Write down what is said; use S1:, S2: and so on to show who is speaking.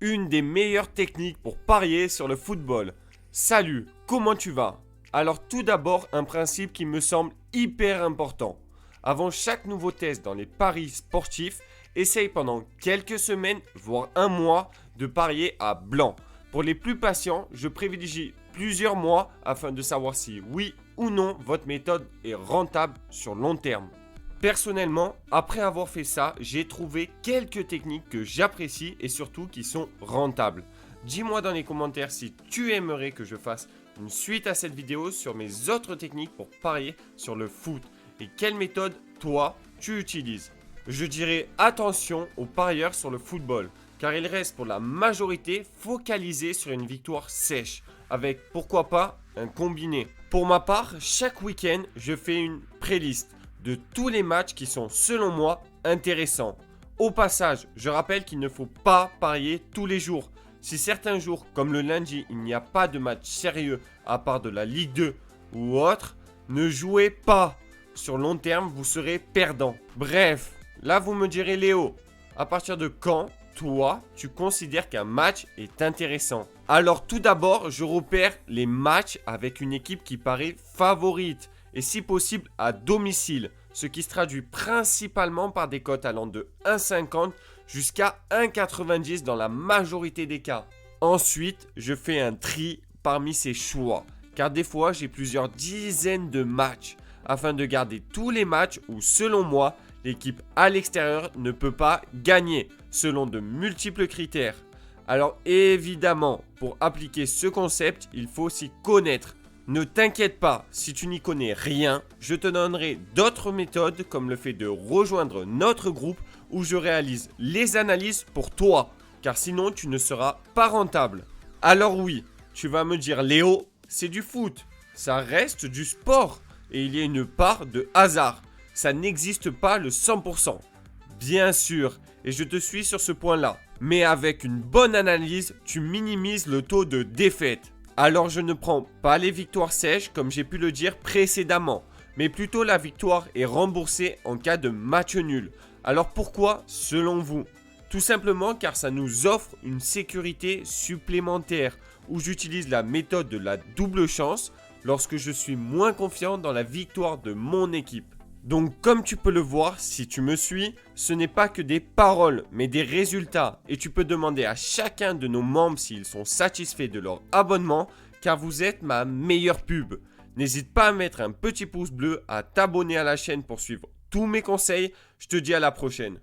S1: une des meilleures techniques pour parier sur le football. Salut, comment tu vas? Alors tout d'abord, un principe qui me semble hyper important. Avant chaque nouveau test dans les paris sportifs, essaye pendant quelques semaines, voire un mois, de parier à blanc. Pour les plus patients, je privilégie plusieurs mois afin de savoir si oui ou non votre méthode est rentable sur long terme. Personnellement, après avoir fait ça, j'ai trouvé quelques techniques que j'apprécie et surtout qui sont rentables. Dis-moi dans les commentaires si tu aimerais que je fasse une suite à cette vidéo sur mes autres techniques pour parier sur le foot et quelle méthode toi tu utilises. Je dirais attention aux parieurs sur le football car ils restent pour la majorité focalisés sur une victoire sèche avec pourquoi pas un combiné. Pour ma part, chaque week-end je fais une playlist de tous les matchs qui sont selon moi intéressants. Au passage, je rappelle qu'il ne faut pas parier tous les jours. Si certains jours, comme le lundi, il n'y a pas de match sérieux à part de la Ligue 2 ou autre, ne jouez pas. Sur long terme, vous serez perdant. Bref, là vous me direz Léo, à partir de quand, toi, tu considères qu'un match est intéressant? Alors tout d'abord, je repère les matchs avec une équipe qui paraît favorite et si possible à domicile, ce qui se traduit principalement par des cotes allant de 1,50 jusqu'à 1,90 dans la majorité des cas. Ensuite, je fais un tri parmi ces choix, car des fois j'ai plusieurs dizaines de matchs, afin de garder tous les matchs où selon moi, l'équipe à l'extérieur ne peut pas gagner, selon de multiples critères. Alors évidemment, pour appliquer ce concept, il faut s'y connaître. Ne t'inquiète pas, si tu n'y connais rien, je te donnerai d'autres méthodes comme le fait de rejoindre notre groupe où je réalise les analyses pour toi, car sinon tu ne seras pas rentable. Alors oui, tu vas me dire Léo, c'est du foot, ça reste du sport et il y a une part de hasard, ça n'existe pas le 100%. Bien sûr, et je te suis sur ce point-là, mais avec une bonne analyse, tu minimises le taux de défaite. Alors je ne prends pas les victoires sèches comme j'ai pu le dire précédemment, mais plutôt la victoire est remboursée en cas de match nul. Alors pourquoi selon vous? Tout simplement car ça nous offre une sécurité supplémentaire où j'utilise la méthode de la double chance lorsque je suis moins confiant dans la victoire de mon équipe. Donc comme tu peux le voir, si tu me suis, ce n'est pas que des paroles, mais des résultats. Et tu peux demander à chacun de nos membres s'ils sont satisfaits de leur abonnement, car vous êtes ma meilleure pub. N'hésite pas à mettre un petit pouce bleu, à t'abonner à la chaîne pour suivre tous mes conseils. Je te dis à la prochaine.